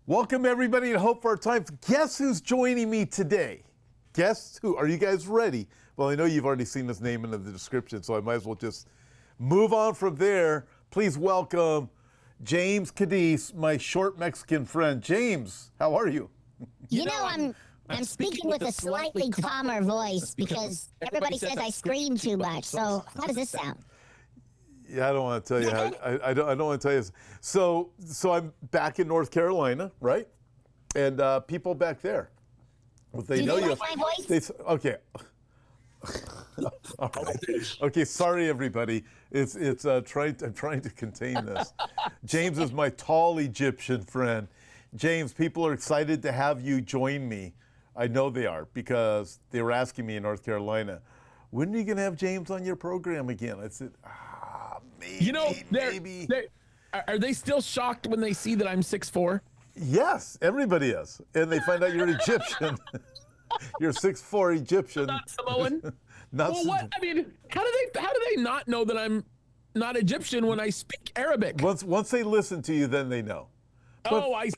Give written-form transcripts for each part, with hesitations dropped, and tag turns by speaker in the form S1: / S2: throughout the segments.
S1: Welcome everybody to Hope for Our Times. Guess who's joining me today? Guess who? Are you guys ready? Well, I know you've already seen his name in the description, so I might as well just move on from there. Please welcome James Kaddis, my short Mexican friend. James, how are you?
S2: You know, I'm speaking with a slightly calmer voice because everybody says I scream too much. So how does this sound?
S1: Yeah, I don't want to tell you how. I don't want to tell you. So I'm back in North Carolina, right? And people back there, they know you.
S2: Like my voice?
S1: Okay. All right. Okay. Sorry, everybody. I'm trying to contain this. James is my tall Egyptian friend. James, people are excited to have you join me. I know they are because they were asking me in North Carolina, when are you going to have James on your program again? I said, maybe, maybe.
S3: Are they still shocked when they see that I'm 6'4"?
S1: Yes, everybody is. And they find out you're Egyptian. You're 6'4" Egyptian.
S3: Not Samoan?
S1: Not
S3: well, what? I mean, how do they not know that I'm not Egyptian when I speak Arabic?
S1: Once they listen to you, then they know. But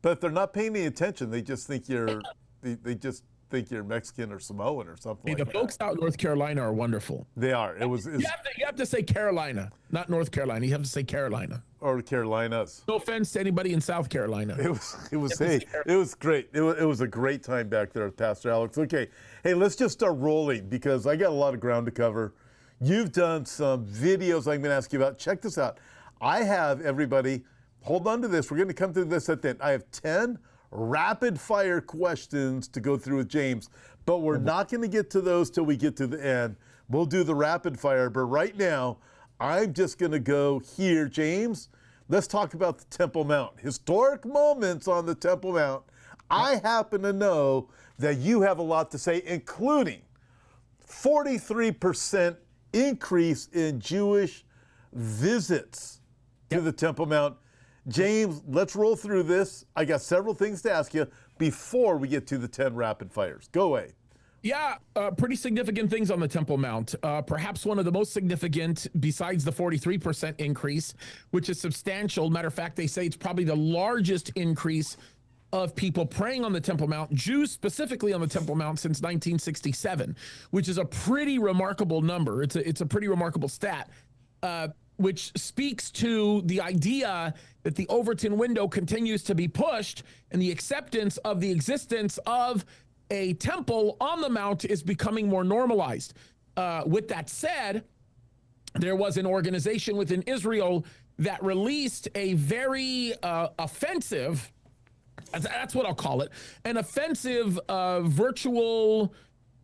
S1: if they're not paying any attention, they just think you're Mexican or Samoan or something like that.
S3: The folks out in North Carolina are wonderful.
S1: They are. You
S3: have to say Carolina, not North Carolina. You have to say Carolina.
S1: Or Carolinas.
S3: No offense to anybody in South Carolina.
S1: It was great. It was a great time back there with Pastor Alex. Okay, hey, let's just start rolling because I got a lot of ground to cover. You've done some videos I'm going to ask you about. Check this out. I have everybody. Hold on to this. We're going to come through this at the end. I have 10 rapid fire questions to go through with James, but we're not going to get to those till we get to the end. We'll do the rapid fire, but right now, I'm just going to go here. James, let's talk about the Temple Mount. Historic moments on the Temple Mount. I happen to know that you have a lot to say, including 43% increase in Jewish visits to the Temple Mount. James, let's roll through this. I got several things to ask you before we get to the 10 rapid fires. Go away.
S3: Yeah, pretty significant things on the Temple Mount. Perhaps one of the most significant, besides the 43% increase, which is substantial. Matter of fact, they say it's probably the largest increase of people praying on the Temple Mount, Jews specifically on the Temple Mount, since 1967, which is a pretty remarkable number. It's a pretty remarkable stat, which speaks to the idea that the Overton window continues to be pushed and the acceptance of the existence of a temple on the Mount is becoming more normalized. With that said, there was an organization within Israel that released a very offensive, that's what I'll call it, an offensive virtual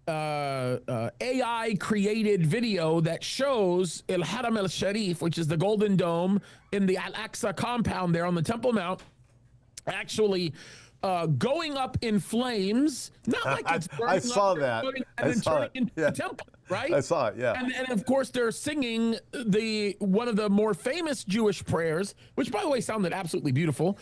S3: AI created video that shows El Haram El Sharif, which is the Golden Dome in the Al-Aqsa compound there on the Temple Mount, actually going up in flames, not like it's burning.
S1: I saw that.
S3: And then turning into the temple, right?
S1: I saw it, yeah.
S3: And of course they're singing one of the more famous Jewish prayers, which by the way sounded absolutely beautiful.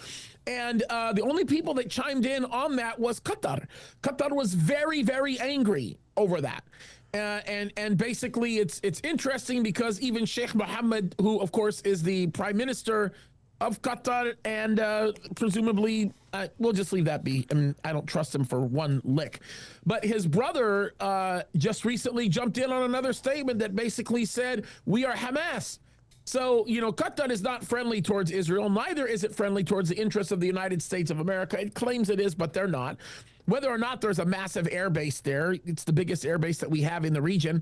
S3: And the only people that chimed in on that was Qatar. Qatar was very, very angry over that. And basically it's interesting because even Sheikh Mohammed, who of course is the prime minister of Qatar, and presumably, we'll just leave that be. I mean, I don't trust him for one lick. But his brother just recently jumped in on another statement that basically said, we are Hamas. So, Qatar is not friendly towards Israel. Neither is it friendly towards the interests of the United States of America. It claims it is, but they're not. Whether or not there's a massive air base there, it's the biggest air base that we have in the region.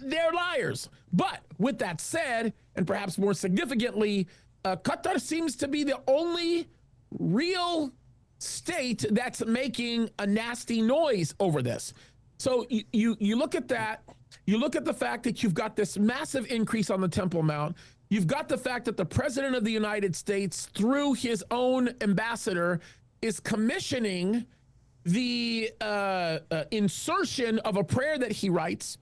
S3: They're liars. But with that said, and perhaps more significantly, Qatar seems to be the only real state that's making a nasty noise over this. So you look at that, you look at the fact that you've got this massive increase on the Temple Mount. You've got the fact that the President of the United States, through his own ambassador, is commissioning the insertion of a prayer that he writes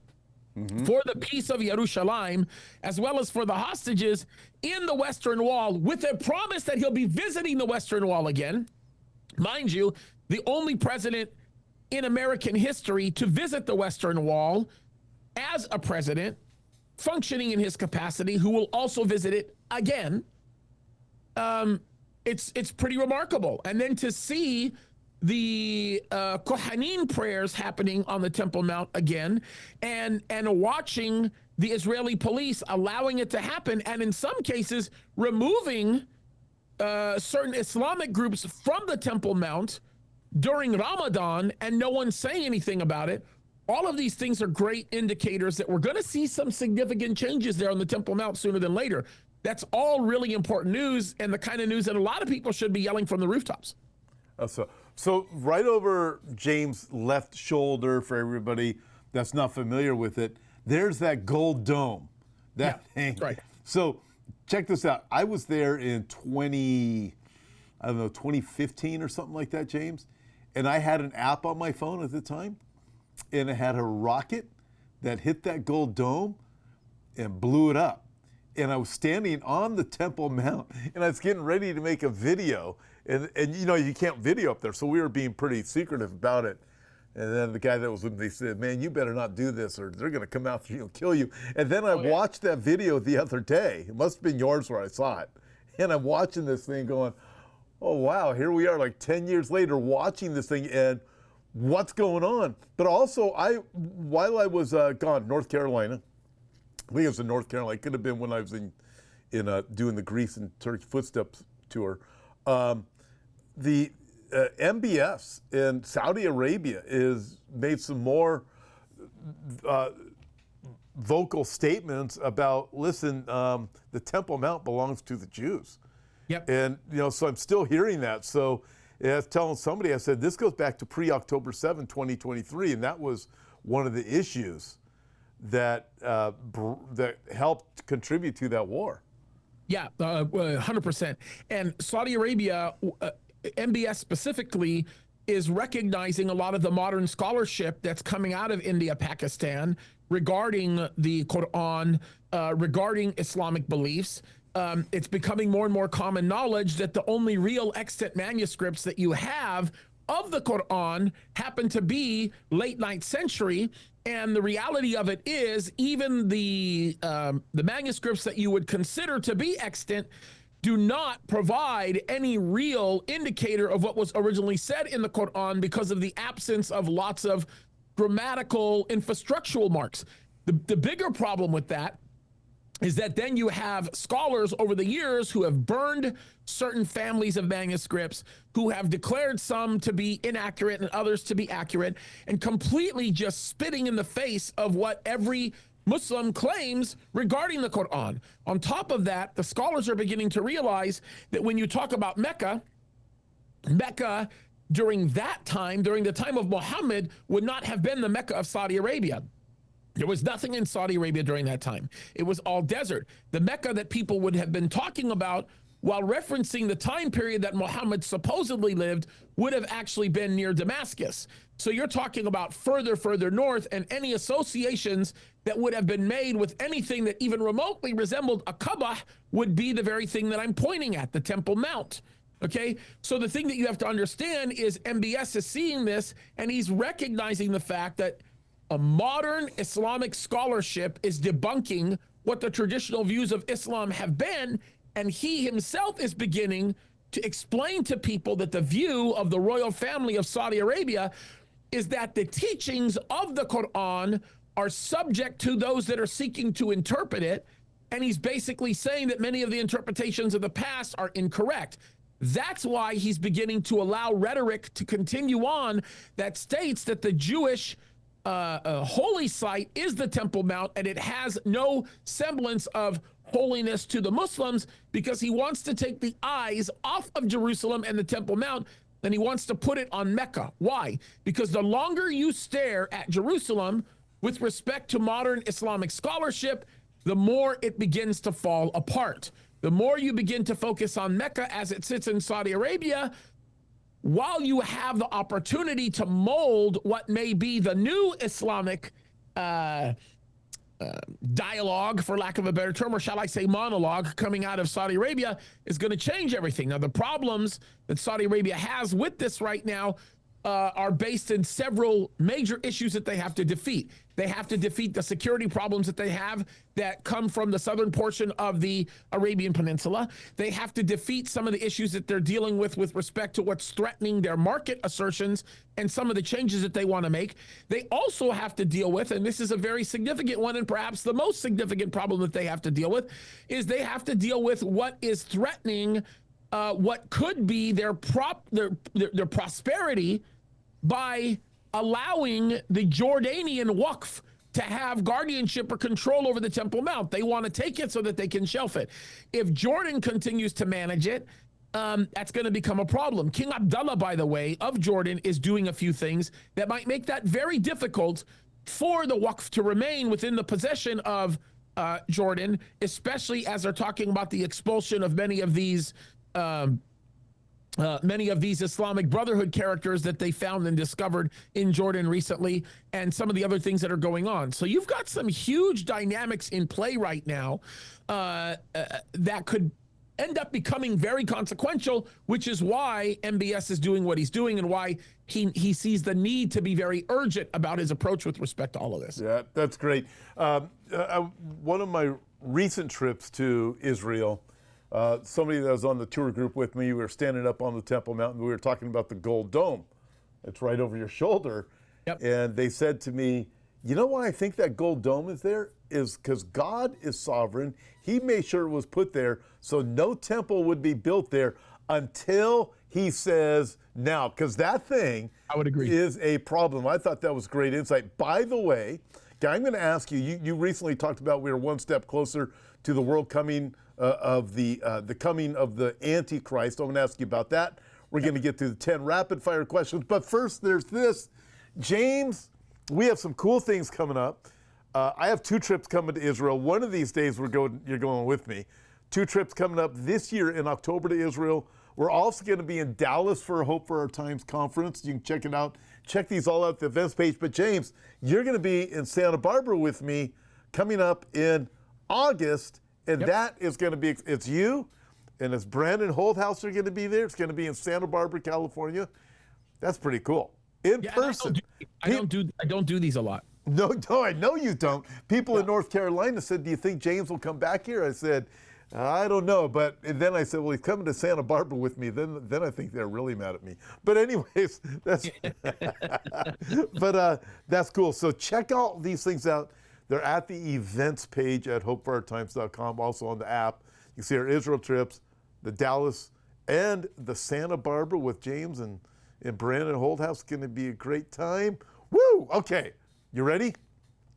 S3: for the peace of Jerusalem, as well as for the hostages in the Western Wall, with a promise that he'll be visiting the Western Wall again. Mind you, the only president in American history to visit the Western Wall as a president, functioning in his capacity, who will also visit it again. it's pretty remarkable. And then to see the Kohanim prayers happening on the Temple Mount again, and watching the Israeli police allowing it to happen, and in some cases removing certain Islamic groups from the Temple Mount during Ramadan, and no one saying anything about it. All of these things are great indicators that we're going to see some significant changes there on the Temple Mount sooner than later. That's all really important news, and the kind of news that a lot of people should be yelling from the rooftops.
S1: So right over James' left shoulder, for everybody that's not familiar with it, there's that gold dome. That thing.
S3: Right.
S1: So check this out. I was there in 2015 or something like that, James. And I had an app on my phone at the time, and it had a rocket that hit that gold dome and blew it up. And I was standing on the Temple Mount, and I was getting ready to make a video. And you know, you can't video up there, so we were being pretty secretive about it. And then the guy that was with me said, "Man, you better not do this, or they're going to come out and kill you." And then I watched that video the other day. It must have been yours where I saw it. And I'm watching this thing going, oh, wow, here we are like 10 years later watching this thing, and what's going on? But also, while I was gone, North Carolina, I think it was in North Carolina. It could have been when I was in doing the Greece and Turkey Footsteps tour. The MBS in Saudi Arabia is made some more vocal statements about, listen, the Temple Mount belongs to the Jews.
S3: Yep.
S1: And, you know, so I'm still hearing that. So I was telling somebody, I said, this goes back to pre-October 7, 2023, and that was one of the issues that that helped contribute to that war.
S3: Yeah, 100%. And Saudi Arabia, MBS specifically, is recognizing a lot of the modern scholarship that's coming out of India, Pakistan, regarding the Quran, regarding Islamic beliefs. It's becoming more and more common knowledge that the only real extant manuscripts that you have of the Quran happen to be late 9th century. And the reality of it is, even the manuscripts that you would consider to be extant do not provide any real indicator of what was originally said in the Quran, because of the absence of lots of grammatical infrastructural marks. The bigger problem with that is that then you have scholars over the years who have burned certain families of manuscripts, who have declared some to be inaccurate and others to be accurate, and completely just spitting in the face of what every Muslim claims regarding the Quran. On top of that, the scholars are beginning to realize that when you talk about Mecca during that time, during the time of Muhammad, would not have been the Mecca of Saudi Arabia. There was nothing in Saudi Arabia during that time. It was all desert. The Mecca that people would have been talking about while referencing the time period that Muhammad supposedly lived would have actually been near Damascus. So you're talking about further north, and any associations that would have been made with anything that even remotely resembled a Kaaba would be the very thing that I'm pointing at, the Temple Mount. Okay, so the thing that you have to understand is MBS is seeing this, and he's recognizing the fact that a modern Islamic scholarship is debunking what the traditional views of Islam have been, and he himself is beginning to explain to people that the view of the royal family of Saudi Arabia is that the teachings of the Quran are subject to those that are seeking to interpret it, and he's basically saying that many of the interpretations of the past are incorrect. That's why he's beginning to allow rhetoric to continue on that states that the Jewish holy site is the Temple Mount, and it has no semblance of holiness to the Muslims, because he wants to take the eyes off of Jerusalem and the Temple Mount, and he wants to put it on Mecca. Why? Because the longer you stare at Jerusalem with respect to modern Islamic scholarship, the more it begins to fall apart. The more you begin to focus on Mecca as it sits in Saudi Arabia, while you have the opportunity to mold what may be the new Islamic dialogue, for lack of a better term, or shall I say monologue, coming out of Saudi Arabia, is going to change everything. Now, the problems that Saudi Arabia has with this right now are based in several major issues that they have to defeat. They have to defeat the security problems that they have that come from the southern portion of the Arabian Peninsula. They have to defeat some of the issues that they're dealing with respect to what's threatening their market assertions and some of the changes that they want to make. They also have to deal with, and this is a very significant one, and perhaps the most significant problem that they have to deal with, is they have to deal with what is threatening what could be their prosperity by allowing the Jordanian Waqf to have guardianship or control over the Temple Mount. They want to take it so that they can shelf it. If Jordan continues to manage it, that's going to become a problem. King Abdullah, by the way, of Jordan, is doing a few things that might make that very difficult for the Waqf to remain within the possession of Jordan, especially as they're talking about the expulsion of many of these Islamic Brotherhood characters that they found and discovered in Jordan recently, and some of the other things that are going on. So you've got some huge dynamics in play right now that could end up becoming very consequential, which is why MBS is doing what he's doing and why he sees the need to be very urgent about his approach with respect to all of this.
S1: Yeah, that's great. One of my recent trips to Israel, somebody that was on the tour group with me, we were standing up on the Temple Mount, and we were talking about the Gold Dome. It's right over your shoulder.
S3: Yep.
S1: And they said to me, you know why I think that Gold Dome is there? Is because God is sovereign. He made sure it was put there so no temple would be built there until he says now, because that thing
S3: I would agree.
S1: is a problem. I thought that was great insight. By the way, I'm going to ask you, you recently talked about we were one step closer to the world coming of the coming of the Antichrist. I'm going to ask you about that. We're going to get to the 10 rapid fire questions. But first, there's this. James, we have some cool things coming up. I have 2 trips coming to Israel. One of these days you're going with me. 2 trips coming up this year in October to Israel. We're also going to be in Dallas for a Hope for Our Times conference. You can check it out. Check these all out at the events page. But James, you're going to be in Santa Barbara with me coming up in August. And that is going to be, it's you and it's Brandon Holdhouse are going to be there. It's going to be in Santa Barbara, California. That's pretty cool. In person.
S3: I don't do these a lot.
S1: No, I know you don't. People in North Carolina said, do you think James will come back here? I said, I don't know. But then I said, well, he's coming to Santa Barbara with me. Then I think they're really mad at me. But anyways, that's that's cool. So check all these things out. They're at the events page at hopeforourtimes.com, also on the app. You can see our Israel trips, the Dallas, and the Santa Barbara with James and Brandon Holdhouse. Going to be a great time. Woo! Okay. You ready?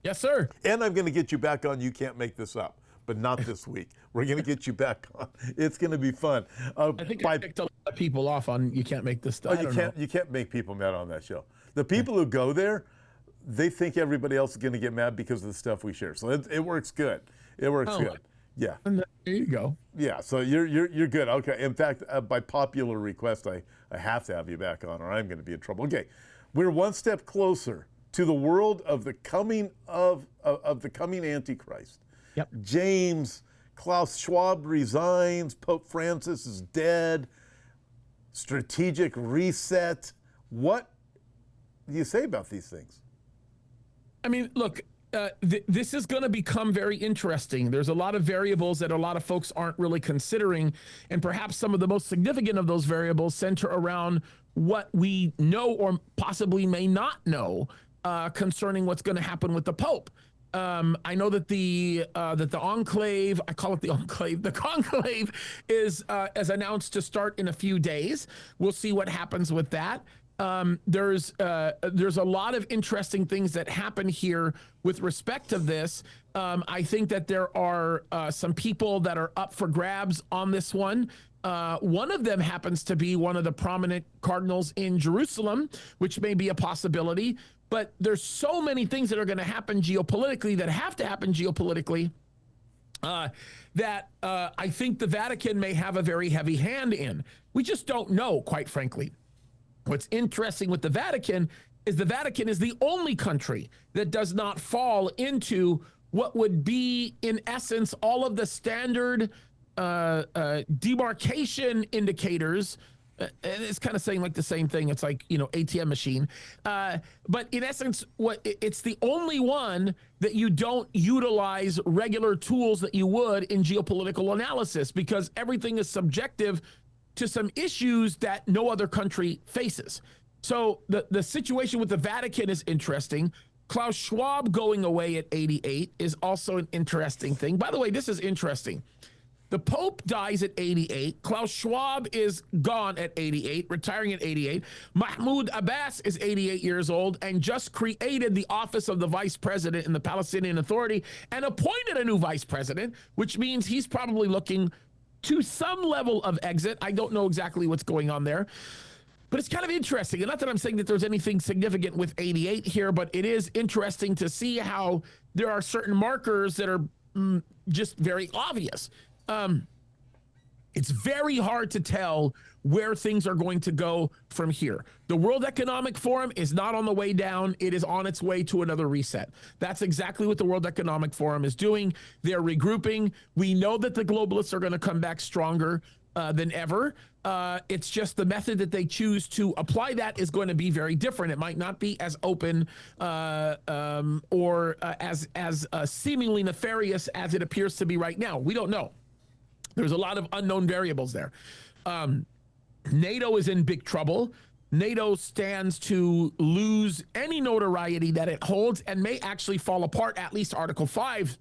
S3: Yes, sir.
S1: And I'm going to get you back on You Can't Make This Up, but not this week. We're going to get you back on. It's going to be fun.
S3: I think I picked a lot of people off on You Can't Make This Stuff.
S1: You can't make people mad on that show. The people who go there, they think everybody else is going to get mad because of the stuff we share. So it works good. It works good. Yeah.
S3: There you go.
S1: Yeah. So you're good. Okay. In fact, by popular request, I have to have you back on, or I'm going to be in trouble. Okay. We're one step closer to the world of the coming of the coming Antichrist.
S3: Yep.
S1: James, Klaus Schwab resigns. Pope Francis is dead. Strategic reset. What do you say about these things?
S3: I mean, look, this is going to become very interesting. There's a lot of variables that a lot of folks aren't really considering, and perhaps some of the most significant of those variables center around what we know or possibly may not know concerning what's going to happen with the Pope. I know that the enclave, I call it the enclave, the conclave is as announced to start in a few days. We'll see what happens with that. There's a lot of interesting things that happen here with respect to this. I think that there are some people that are up for grabs on this one. One of them happens to be one of the prominent cardinals in Jerusalem, which may be a possibility. But there's so many things that are going to happen geopolitically that have to happen geopolitically that I think the Vatican may have a very heavy hand in. We just don't know, quite frankly. What's interesting with the Vatican is the only country that does not fall into what would be, in essence, all of the standard demarcation indicators And it's kind of saying like the same thing. It's like, ATM machine. But in essence, it's the only one that you don't utilize regular tools that you would in geopolitical analysis, because everything is subjective to some issues that no other country faces. So the situation with the Vatican is interesting. Klaus Schwab going away at 88 is also an interesting thing. By the way, this is interesting. The Pope dies at 88. Klaus Schwab is gone at 88, retiring at 88. Mahmoud Abbas is 88 years old and just created the office of the vice president in the Palestinian Authority and appointed a new vice president, which means he's probably looking to some level of exit. I don't know exactly what's going on there, but it's kind of interesting. And not that I'm saying that there's anything significant with 88 here, but it is interesting to see how there are certain markers that are just very obvious. It's very hard to tell where things are going to go from here. The World Economic Forum is not on the way down. It is on its way to another reset. That's exactly what the World Economic Forum is doing. They're regrouping. We know that the globalists are going to come back stronger than ever. It's just the method that they choose to apply that is going to be very different. It might not be as open or as seemingly nefarious as it appears to be right now. We don't know. There's a lot of unknown variables there. NATO is in big trouble. NATO stands to lose any notoriety that it holds and may actually fall apart. At least Article 5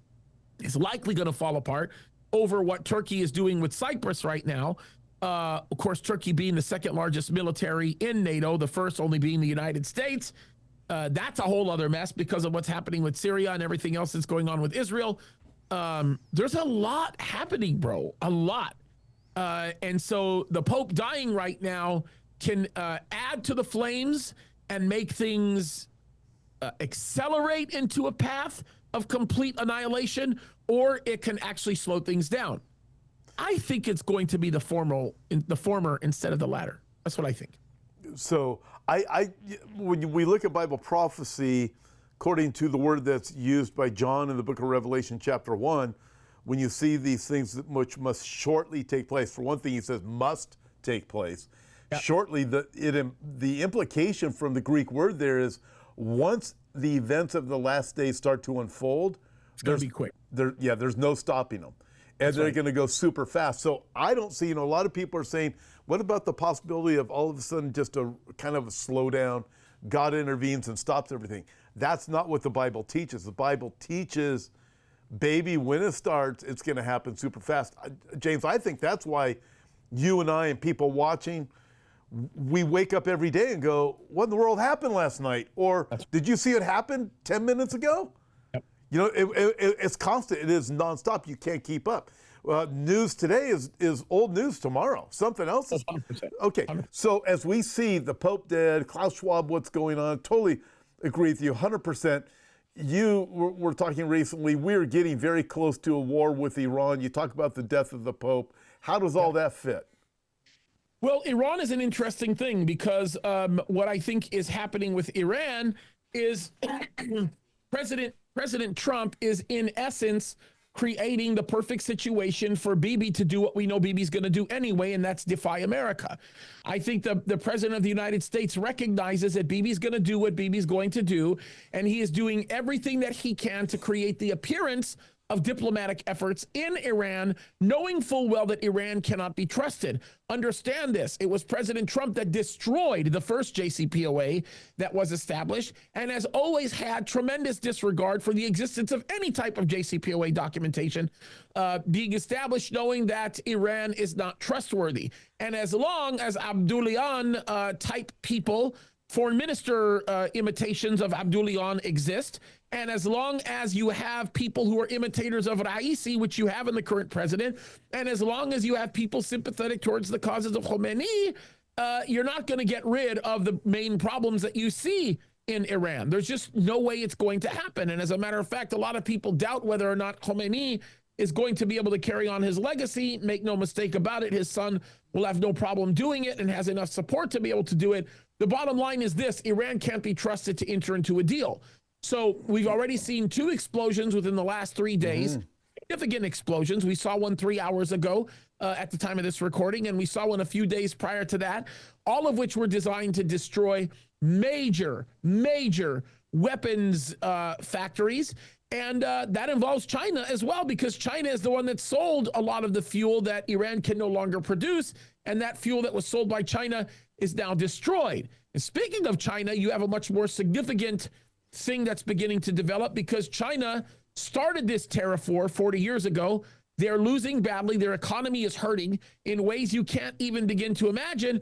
S3: is likely going to fall apart over what Turkey is doing with Cyprus right now. Of course, Turkey being the second largest military in NATO, the first only being the United States. That's a whole other mess because of what's happening with Syria and everything else that's going on with Israel. There's a lot happening, bro, a lot. And so the Pope dying right now can add to the flames and make things accelerate into a path of complete annihilation, or it can actually slow things down. I think it's going to be the former instead of the latter. That's what I think.
S1: So when we look at Bible prophecy, according to the word that's used by John in the book of Revelation chapter 1, when you see these things which must shortly take place, for one thing he says must take place. Yep. Shortly, the implication from the Greek word there is once the events of the last days start to unfold,
S3: it's going to be quick.
S1: There's no stopping them. And they're going to go super fast. So I don't see, a lot of people are saying, what about the possibility of all of a sudden just a kind of a slowdown, God intervenes and stops everything? That's not what the Bible teaches. The Bible teaches, baby, when it starts, it's going to happen super fast. James, I think that's why you and I and people watching, we wake up every day and go, what in the world happened last night? Or did you see it happen 10 minutes ago? Yep. It's constant. It is nonstop. You can't keep up. News today is old news tomorrow. Something else is.
S3: 100%.
S1: Okay. 100%. So as we see the Pope dead, Klaus Schwab, what's going on, totally agree with you 100%. You were talking recently, we're getting very close to a war with Iran. You talk about the death of the Pope. How does all that fit?
S3: Well, Iran is an interesting thing because what I think is happening with Iran is President Trump is in essence creating the perfect situation for Bibi to do what we know Bibi's going to do anyway, and that's defy America. I think the president of the United States recognizes that Bibi's going to do what Bibi's going to do, and he is doing everything that he can to create the appearance of diplomatic efforts in Iran, knowing full well that Iran cannot be trusted. Understand this. It was President Trump that destroyed the first JCPOA that was established and has always had tremendous disregard for the existence of any type of JCPOA documentation being established, knowing that Iran is not trustworthy. And as long as Abdullahian type people, foreign minister imitations of Abdullahian exist, and as long as you have people who are imitators of Raisi, which you have in the current president, and as long as you have people sympathetic towards the causes of Khomeini, you're not going to get rid of the main problems that you see in Iran. There's just no way it's going to happen. And as a matter of fact, a lot of people doubt whether or not Khomeini is going to be able to carry on his legacy. Make no mistake about it, his son will have no problem doing it and has enough support to be able to do it. The bottom line is this: Iran can't be trusted to enter into a deal. So we've already seen 2 explosions within the last 3 days. significant explosions. We saw one 3 hours ago at the time of this recording, and we saw one a few days prior to that, all of which were designed to destroy major weapons factories. And that involves China as well, because China is the one that sold a lot of the fuel that Iran can no longer produce. And that fuel that was sold by China is now destroyed. And speaking of China, you have a much more significant thing that's beginning to develop, because China started this tariff war 40 years ago. They're losing badly. Their economy is hurting in ways you can't even begin to imagine.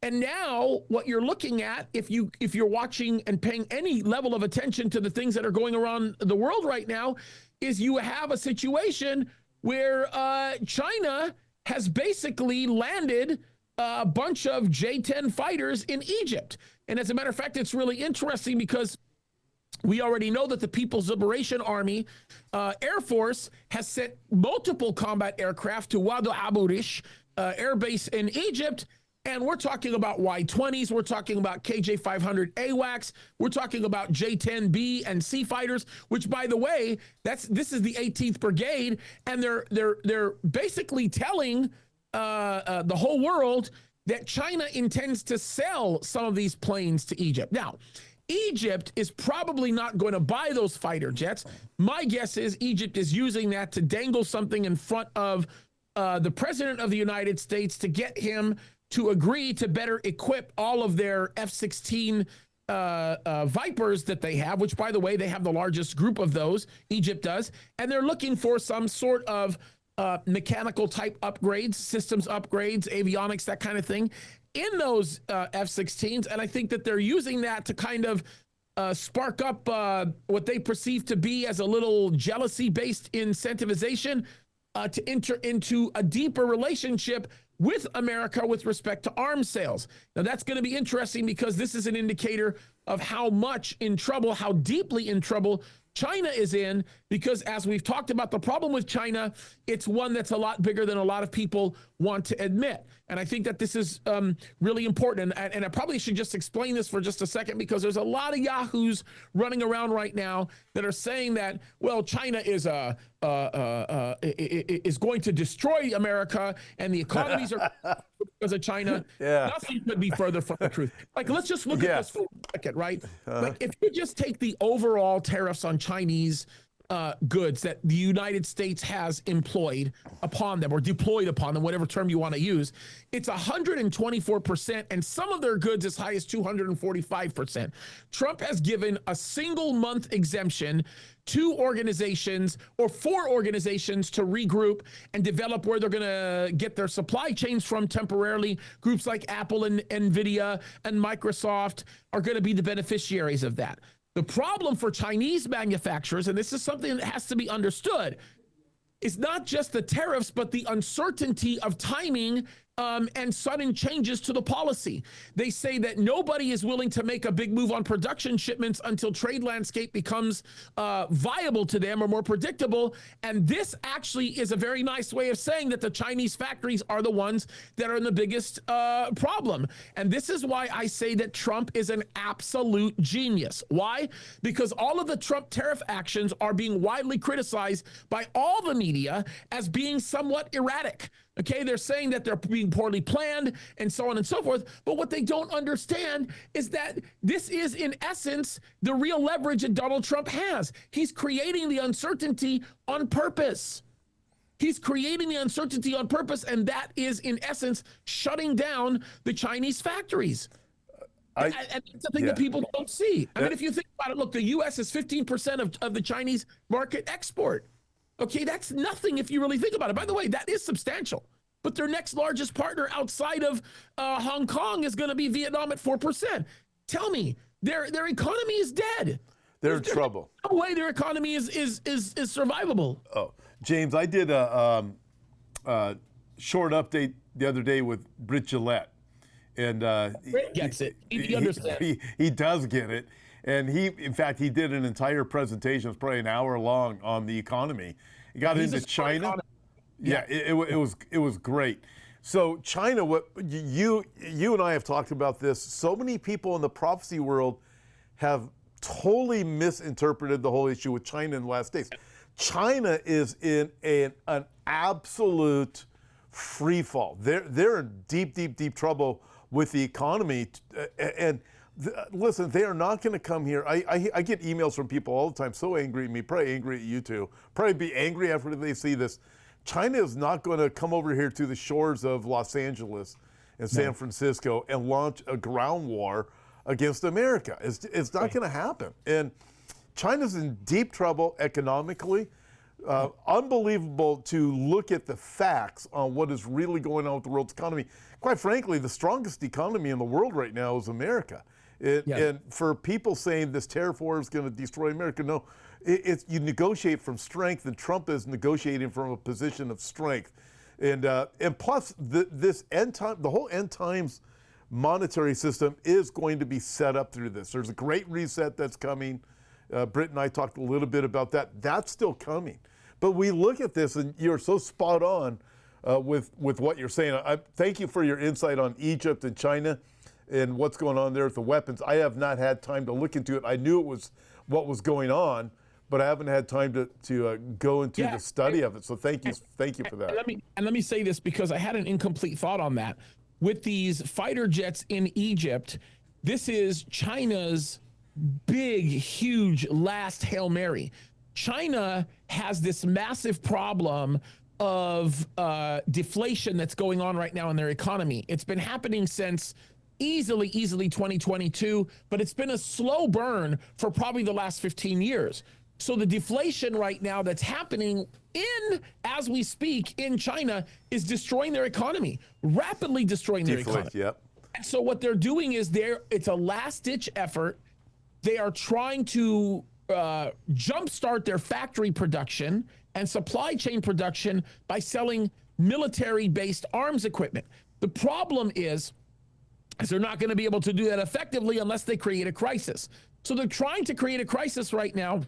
S3: And now what you're looking at, if you're watching and paying any level of attention to the things that are going around the world right now, is you have a situation where China has basically landed a bunch of J-10 fighters in Egypt. And as a matter of fact, it's really interesting, because we already know that the People's Liberation Army Air Force has sent multiple combat aircraft to Wad Abu Rish Air Base in Egypt. And we're talking about Y-20s, we're talking about KJ-500 AWACS, we're talking about J-10B and C fighters, which, by the way, this is the 18th Brigade, and they're basically telling the whole world that China intends to sell some of these planes to Egypt. Now, Egypt is probably not going to buy those fighter jets. My guess is Egypt is using that to dangle something in front of the President of the United States to get him to agree to better equip all of their F-16 Vipers that they have, which, by the way, they have the largest group of those, Egypt does, and they're looking for some sort of mechanical type upgrades, systems upgrades, avionics, that kind of thing, in those F-16s. And I think that they're using that to kind of spark up what they perceive to be as a little jealousy-based incentivization to enter into a deeper relationship with America with respect to arms sales. Now, that's going to be interesting, because this is an indicator of how much in trouble, how deeply in trouble China is in, because as we've talked about, the problem with China, it's one that's a lot bigger than a lot of people want to admit. And I think that this is really important. And I probably should just explain this for just a second, because there's a lot of yahoos running around right now that are saying that, well, China is going to destroy America, and the economies are because of China.
S1: Yeah.
S3: Nothing could be further from the truth. Like, let's just look at this for a second, right? Like, if you just take the overall tariffs on Chinese goods that the United States has employed upon them, or deployed upon them, whatever term you want to use, it's 124%, and some of their goods as high as 245%. Trump has given a single month exemption to organizations, or 4 organizations, to regroup and develop where they're going to get their supply chains from temporarily. Groups like Apple and Nvidia and Microsoft are going to be the beneficiaries of that. The problem for Chinese manufacturers, and this is something that has to be understood, is not just the tariffs, but the uncertainty of timing and sudden changes to the policy. They say that nobody is willing to make a big move on production shipments until trade landscape becomes viable to them, or more predictable. And this actually is a very nice way of saying that the Chinese factories are the ones that are in the biggest problem. And this is why I say that Trump is an absolute genius. Why? Because all of the Trump tariff actions are being widely criticized by all the media as being somewhat erratic. Okay, they're saying that they're being poorly planned and so on and so forth. But what they don't understand is that this is, in essence, the real leverage that Donald Trump has. He's creating the uncertainty on purpose. He's creating the uncertainty on purpose, and that is, in essence, shutting down the Chinese factories. And that's the thing that people don't see. I mean, if you think about it, look, the U.S. is 15% of the Chinese market export. Okay, that's nothing if you really think about it. By the way, that is substantial. But their next largest partner outside of Hong Kong is going to be Vietnam at 4%. Tell me, their economy is dead.
S1: They're in trouble.
S3: No way their economy is survivable.
S1: Oh, James, I did a short update the other day with Britt Gillette, and
S3: Britt gets it. He understands.
S1: He does get it. And in fact, he did an entire presentation, it was probably an hour long, on the economy. He got into China. Yeah, it was great. So China, what you and I have talked about this. So many people in the prophecy world have totally misinterpreted the whole issue with China in the last days. China is in an absolute free fall. They're in deep trouble with the economy. Listen, they are not going to come here. I get emails from people all the time, so angry at me, probably angry at you too, probably be angry after they see this. China is not going to come over here to the shores of Los Angeles and San Francisco and launch a ground war against America. It's not going to happen. And China's in deep trouble economically. Unbelievable to look at the facts on what is really going on with the world's economy. Quite frankly, the strongest economy in the world right now is America. And for people saying this tariff war is going to destroy America, no, you negotiate from strength, and Trump is negotiating from a position of strength. And plus, this end time, the whole end times monetary system is going to be set up through this. There's a great reset that's coming. Britt and I talked a little bit about that. That's still coming. But we look at this, and you're so spot on with what you're saying. I thank you for your insight on Egypt and China and what's going on there with the weapons. I have not had time to look into it. I knew it was what was going on, but I haven't had time to go into the study of it. So thank you for that.
S3: And let me say this, because I had an incomplete thought on that. With these fighter jets in Egypt, this is China's big, huge last Hail Mary. China has this massive problem of deflation that's going on right now in their economy. It's been happening since easily 2022, but it's been a slow burn for probably the last 15 years. So the deflation right now that's happening as we speak in China is destroying their economy, rapidly destroying their economy.
S1: Yep.
S3: And so what they're doing is it's a last-ditch effort. They are trying to jumpstart their factory production and supply chain production by selling military-based arms equipment. The problem is they're not going to be able to do that effectively unless they create a crisis. So they're trying to create a crisis right now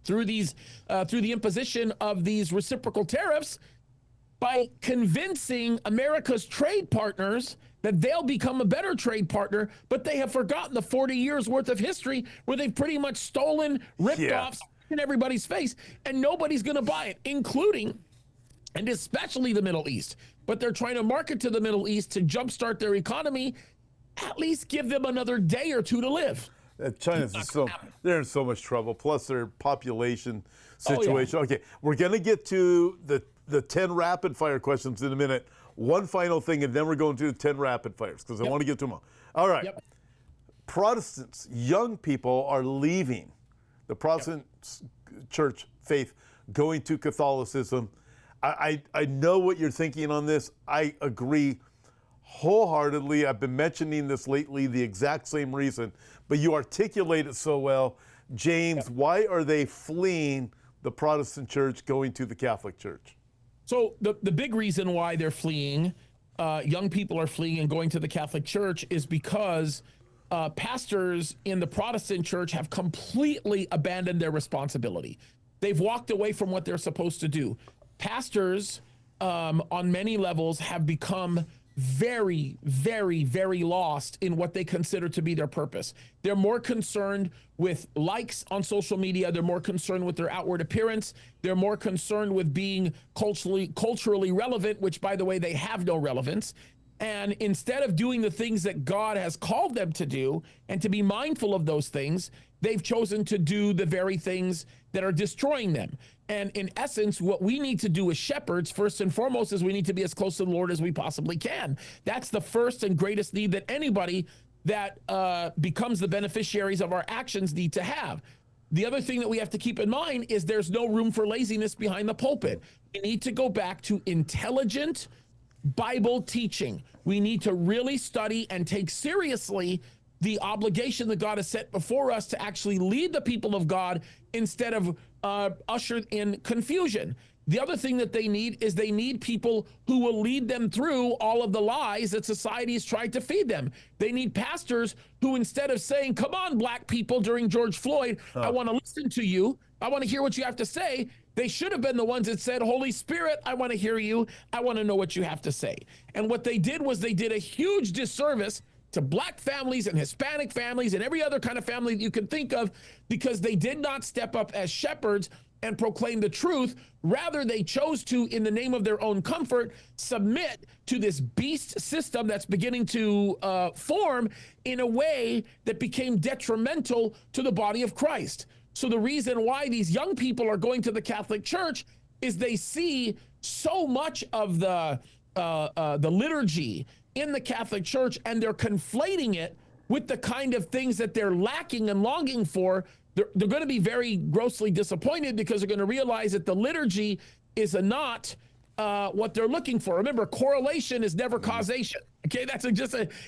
S3: through the imposition of these reciprocal tariffs by convincing America's trade partners that they'll become a better trade partner, but they have forgotten the 40 years worth of history where they've pretty much stolen, ripped off in everybody's face, and nobody's going to buy it, including and especially the Middle East. But they're trying to market to the Middle East to jumpstart their economy, at least give them another day or two to live.
S1: China's they're in so much trouble, plus their population situation. Okay, we're going to get to the 10 rapid fire questions in a minute. One final thing, and then we're going to the 10 rapid fires, because I want to get to them all. All right. Protestants, young people are leaving the Protestant church faith, going to Catholicism. I know what you're thinking on this. I agree wholeheartedly. I've been mentioning this lately, the exact same reason, but you articulate it so well. James, why are they fleeing the Protestant church, going to the Catholic church?
S3: So the big reason why they're fleeing, young people are fleeing and going to the Catholic church, is because pastors in the Protestant church have completely abandoned their responsibility. They've walked away from what they're supposed to do. Pastors on many levels have become very, very, very lost in what they consider to be their purpose. They're more concerned with likes on social media. They're more concerned with their outward appearance. They're more concerned with being culturally relevant, which, by the way, they have no relevance. And instead of doing the things that God has called them to do and to be mindful of those things, they've chosen to do the very things that are destroying them. And in essence, what we need to do as shepherds, first and foremost, is we need to be as close to the Lord as we possibly can. That's the first and greatest need that anybody that becomes the beneficiaries of our actions need to have. The other thing that we have to keep in mind is there's no room for laziness behind the pulpit. We need to go back to intelligent Bible teaching. We need to really study and take seriously the obligation that God has set before us to actually lead the people of God instead of ushered in confusion. The other thing that they need is they need people who will lead them through all of the lies that society has tried to feed them. They need pastors who, instead of saying, "Come on, black people," during George Floyd, "I want to listen to you. I want to hear what you have to say," they should have been the ones that said, "Holy Spirit, I want to hear you. I want to know what you have to say." And what they did was they did a huge disservice to black families and Hispanic families and every other kind of family that you can think of, because they did not step up as shepherds and proclaim the truth. Rather, they chose to, in the name of their own comfort, submit to this beast system that's beginning to form in a way that became detrimental to the body of Christ. So the reason why these young people are going to the Catholic Church is they see so much of the liturgy in the Catholic Church, and they're conflating it with the kind of things that they're lacking and longing for. They're going to be very grossly disappointed because they're going to realize that the liturgy is not what they're looking for. Remember, correlation is never causation. Okay, that's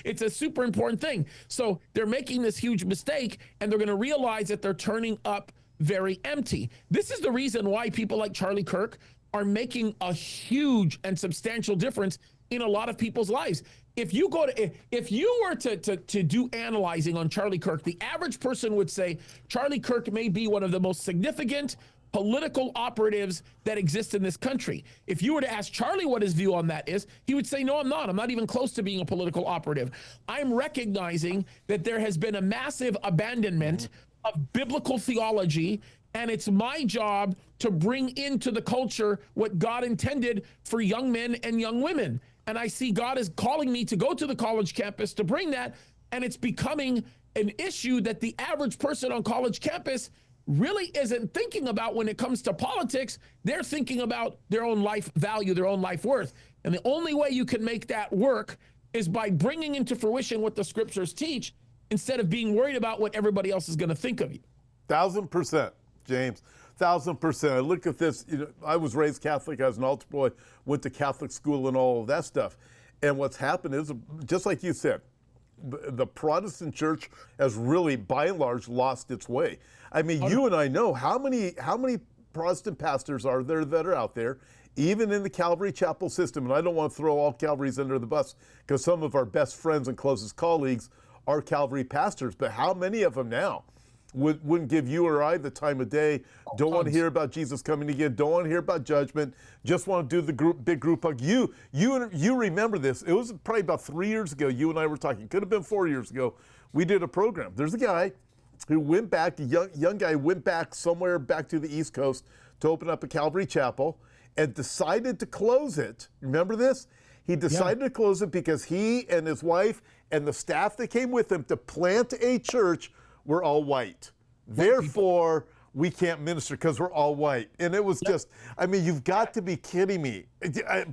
S3: it's a super important thing. So they're making this huge mistake, and they're going to realize that they're turning up very empty. This is the reason why people like Charlie Kirk are making a huge and substantial difference in a lot of people's lives. If you were to do analyzing on Charlie Kirk, the average person would say Charlie Kirk may be one of the most significant political operatives that exist in this country. If you were to ask Charlie what his view on that is, he would say, no, I'm not. I'm not even close to being a political operative. I'm recognizing that there has been a massive abandonment of biblical theology, and it's my job to bring into the culture what God intended for young men and young women. And I see God is calling me to go to the college campus to bring that, and it's becoming an issue that the average person on college campus really isn't thinking about when it comes to politics. They're thinking about their own life value, their own life worth. And the only way you can make that work is by bringing into fruition what the scriptures teach, instead of being worried about what everybody else is going to think of you.
S1: 1,000%, James. 1,000%. I look at this, I was raised Catholic as an altar boy, went to Catholic school and all of that stuff. And what's happened is, just like you said, the Protestant church has really, by and large, lost its way. I mean, you and I know how many Protestant pastors are there that are out there, even in the Calvary Chapel system. And I don't want to throw all Calvaries under the bus, because some of our best friends and closest colleagues are Calvary pastors. But how many of them now wouldn't give you or I the time of day, don't want to hear about Jesus coming again, don't want to hear about judgment, just want to do the big group hug. You remember this. It was probably about 3 years ago, you and I were talking. Could have been 4 years ago. We did a program. There's a guy who went back, a young guy went back somewhere back to the East Coast to open up a Calvary Chapel and decided to close it. Remember this? He decided to close it because he and his wife and the staff that came with him to plant a church were all white. Therefore, we can't minister because we're all white. And it was just, I mean, you've got to be kidding me.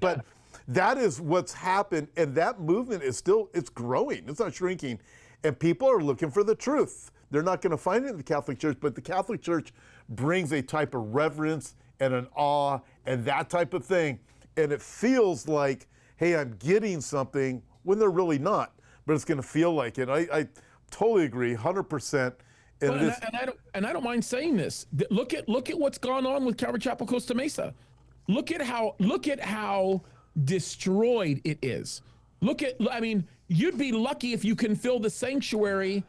S1: But that is what's happened. And that movement is still, it's growing. It's not shrinking. And people are looking for the truth. They're not going to find it in the Catholic Church, but the Catholic Church brings a type of reverence and an awe and that type of thing. And it feels like, hey, I'm getting something when they're really not. But it's going to feel like it. I totally agree, 100%.
S3: And I don't mind saying this. Look at what's gone on with Calvary Chapel Costa Mesa. Look at how destroyed it is. I mean, you'd be lucky if you can fill the sanctuary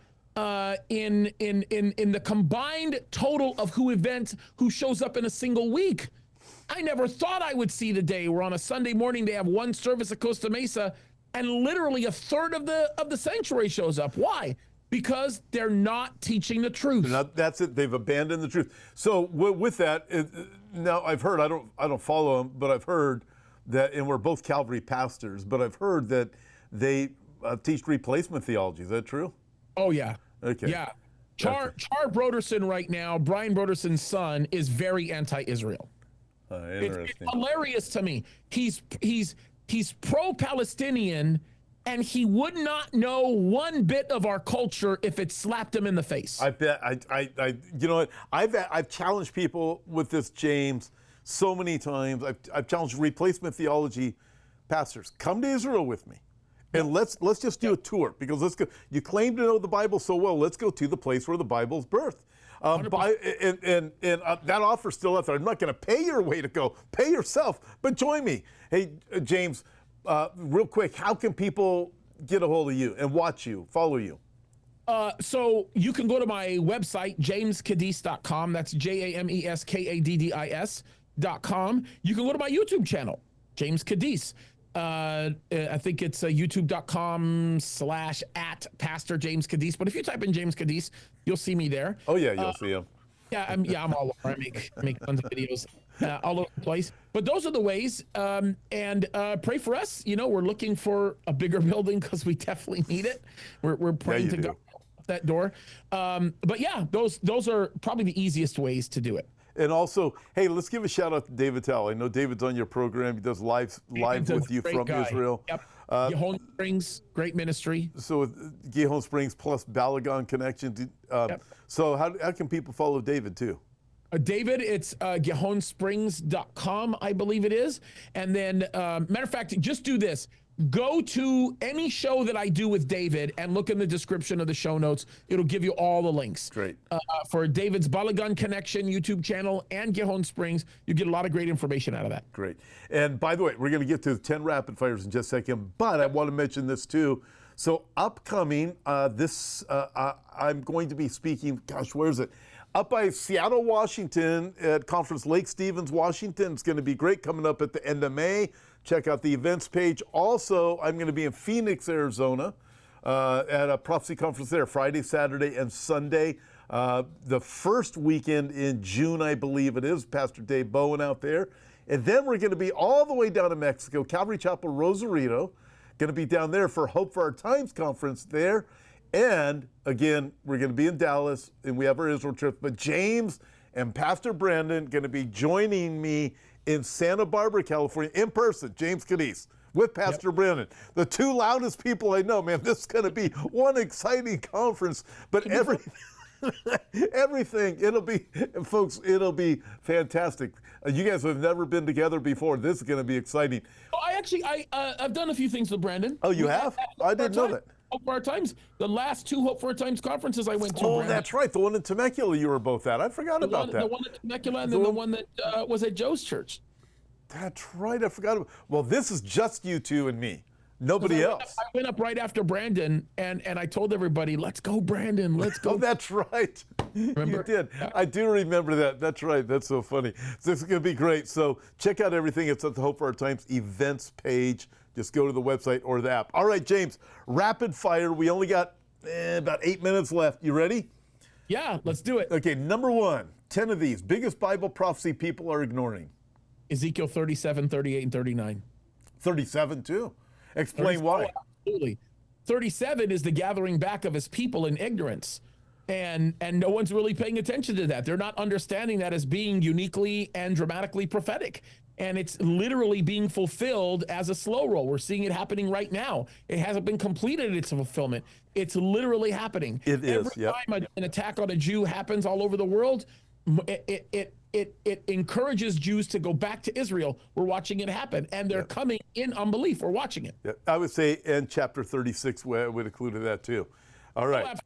S3: in the combined total of who shows up in a single week. I never thought I would see the day where on a Sunday morning they have one service at Costa Mesa and literally a third of the sanctuary shows up. Why? Because they're not teaching the truth.
S1: That's it. They've abandoned the truth. So with that, now I've heard, I don't follow them, but I've heard that, and we're both Calvary pastors, but I've heard that they teach replacement theology. Is that true?
S3: Oh, yeah.
S1: Okay.
S3: Yeah. Char Broderson right now, Brian Broderson's son, is very anti-Israel.
S1: Interesting.
S3: It's hilarious to me. He's pro-Palestinian, and he would not know one bit of our culture if it slapped him in the face.
S1: I bet. You know what? I've challenged people with this, James, so many times. I've challenged replacement theology pastors. Come to Israel with me, and let's just do a tour, because let's go. You claim to know the Bible so well. Let's go to the place where the Bible's birthed. And that offer's still out there. I'm not going to pay your way to go. Pay yourself, but join me. Hey, James, real quick, how can people get a hold of you and watch you, follow you?
S3: So you can go to my website, jameskaddis.com. That's JAMESKADDIS.com. You can go to my YouTube channel, James Kaddis. I think it's youtube.com/@Pastor James Kaddis. But if you type in James Kaddis, you'll see me there.
S1: Oh, yeah, you'll see him.
S3: I'm all over. I make tons of videos all over the place. But those are the ways. And pray for us. You know, we're looking for a bigger building because we definitely need it. We're praying to God that door. But yeah, those are probably the easiest ways to do it.
S1: And also, hey, let's give a shout out to David Tell. I know David's on your program. He does live with you from Israel.
S3: Yep. Gihon Springs, great ministry.
S1: So with Gihon Springs plus Balagon connection. So how can people follow David too?
S3: David, it's gihonsprings.com, I believe it is. And then, matter of fact, just do this. Go to any show that I do with David and look in the description of the show notes. It'll give you all the links.
S1: Great.
S3: For David's Balagan Connection YouTube channel and Gihon Springs, you get a lot of great information out of that.
S1: Great. And by the way, we're going to get to the 10 rapid fires in just a second, but I want to mention this too. So upcoming, I'm going to be speaking, where is it? Up by Seattle, Washington at Conference Lake Stevens, Washington. It's going to be great, coming up at the end of May. Check out the events page. Also, I'm going to be in Phoenix, Arizona at a prophecy conference there, Friday, Saturday, and Sunday. The first weekend in June, I believe it is. Pastor Dave Bowen out there. And then we're going to be all the way down to Mexico, Calvary Chapel, Rosarito. Going to be down there for Hope for Our Times conference there. And again, we're going to be in Dallas, and we have our Israel trip. But James and Pastor Brandon going to be joining me in Santa Barbara, California, in person. James Kaddis with Pastor Brandon, the two loudest people I know. Man, this is going to be one exciting conference. But everything, it'll be, folks, it'll be fantastic. You guys have never been together before. This is going to be exciting.
S3: Oh, I've done a few things with Brandon.
S1: Oh, you have? I didn't know that.
S3: Hope for Our Times. The last two Hope for Our Times conferences I went to.
S1: Oh, that's right. The one in Temecula you were both at. I forgot about that.
S3: The one at Temecula and then the one that was at Joe's church.
S1: That's right. I forgot about. Well, this is just you two and me. Nobody else.
S3: I went up right after Brandon and I told everybody, let's go, Brandon. Let's go.
S1: Oh, that's right. Remember? You did. Yeah. I do remember that. That's right. That's so funny. So this is going to be great. So check out everything. It's at the Hope for Our Times events page. Just go to the website or the app. All right, James, rapid fire. We only got about 8 minutes left. You ready?
S3: Yeah, let's do it.
S1: Okay, number one, 10 of these. Biggest Bible prophecy people are ignoring.
S3: Ezekiel 37, 38, and 39.
S1: 37 too? Explain why.
S3: Oh, absolutely. 37 is the gathering back of his people in ignorance. And no one's really paying attention to that. They're not understanding that as being uniquely and dramatically prophetic. And it's literally being fulfilled as a slow roll. We're seeing it happening right now. It hasn't been completed in its fulfillment. It's literally happening. Every time an attack on a Jew happens all over the world, it encourages Jews to go back to Israel. We're watching it happen, and they're coming in unbelief. We're watching it.
S1: Yeah, I would say in chapter 36 would include that too. All right.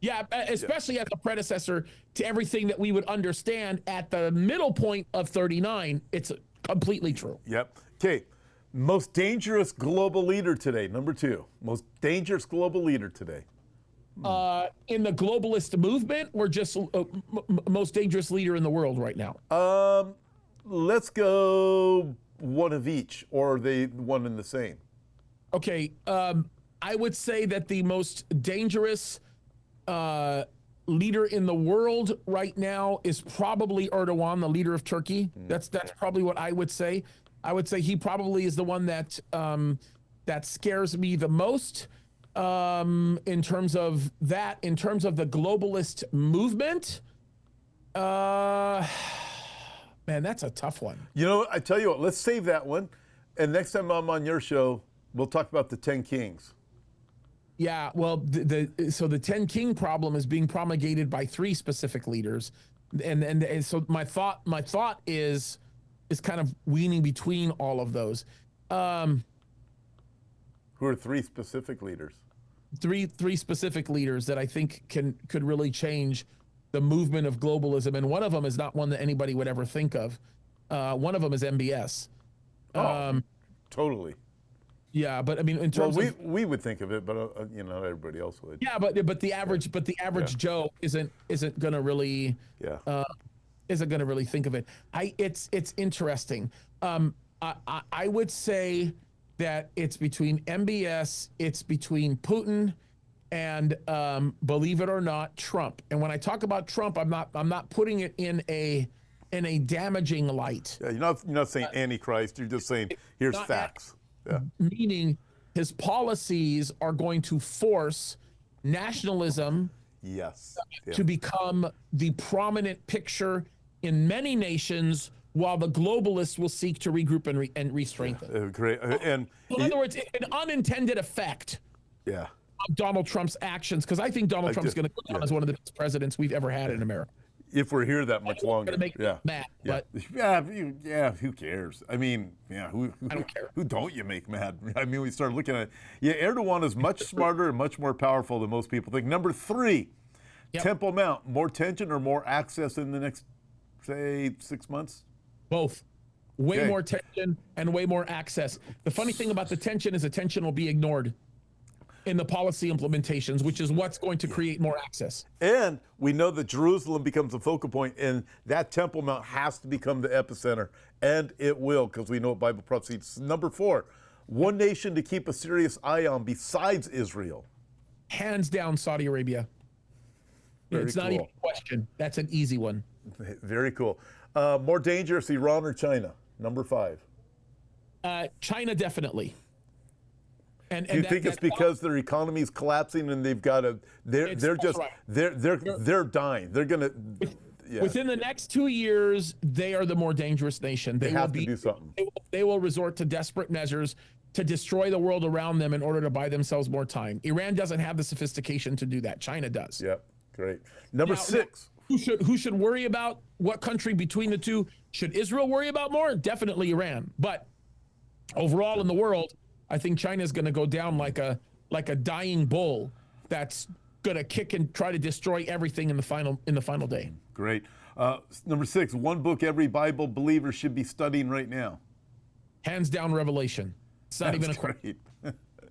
S3: Yeah, especially as a predecessor to everything that we would understand at the middle point of 39. It's completely true.
S1: Yep. Okay. Most dangerous global leader today. Number two. Most dangerous global leader today.
S3: In the globalist movement, or just most dangerous leader in the world right now?
S1: Let's go one of each, or they one and the same.
S3: Okay. I would say that the most dangerous leader in the world right now is probably Erdogan, the leader of Turkey. That's probably what I would say. I would say he probably is the one that that scares me the most in terms of that. In terms of the globalist movement, man, that's a tough one. You
S1: know, I tell you what, let's save that one, and next time I'm on your show, we'll talk about the 10 kings.
S3: Yeah, well, so the 10 king problem is being promulgated by 3 specific leaders, and so my thought is kind of weaning between all of those.
S1: Who are 3 specific leaders?
S3: Three specific leaders that I think could really change the movement of globalism, and one of them is not one that anybody would ever think of. One of them is MBS.
S1: Totally.
S3: Yeah, but I mean, in terms of
S1: we would think of it, but you know, everybody else would.
S3: Yeah, but the average Joe isn't gonna really isn't gonna really think of it. It's interesting. I would say that it's between MBS, it's between Putin, and believe it or not, Trump. And when I talk about Trump, I'm not putting it in a damaging light.
S1: Yeah, you're not saying Antichrist. You're just saying here's facts. Yeah.
S3: Meaning his policies are going to force nationalism
S1: Yes. Yeah.
S3: to become the prominent picture in many nations, while the globalists will seek to regroup and re-strengthen.
S1: Great. And
S3: In other words, an unintended effect
S1: yeah.
S3: of Donald Trump's actions, because I think Donald Trump's going to go down as one of the best presidents we've ever had in America.
S1: If we're here that much longer,
S3: Gonna make me mad, but
S1: who cares? I mean, who
S3: I don't care.
S1: Who don't you make mad? I mean, we start looking at Erdogan is much smarter and much more powerful than most people think. Number 3, Temple Mount, more tension or more access in the next, say, 6 months?
S3: Both. Way more tension and way more access. The funny thing about the tension is the tension will be ignored in the policy implementations, which is what's going to create more access.
S1: And we know that Jerusalem becomes the focal point, and that Temple Mount has to become the epicenter, and it will, because we know what Bible prophecy is. Number 4, one nation to keep a serious eye on besides Israel.
S3: Hands down, Saudi Arabia. It's not even a question. That's an easy one.
S1: Very cool. More dangerous, Iran or China? Number 5.
S3: China, definitely. And
S1: Do you think it's because their economy is collapsing and they've got to? They're dying. They're gonna.
S3: Within the next 2 years, they are the more dangerous nation.
S1: They have to do something.
S3: They will resort to desperate measures to destroy the world around them in order to buy themselves more time. Iran doesn't have the sophistication to do that. China does.
S1: Yep. Great. Number 6.
S3: Who should worry about what country between the two? Should Israel worry about more? Definitely Iran. But overall in the world, I think China is going to go down like a dying bull that's going to kick and try to destroy everything in the final day.
S1: Great. Number 6, one book every Bible believer should be studying right now.
S3: Hands down, Revelation. It's not even a question.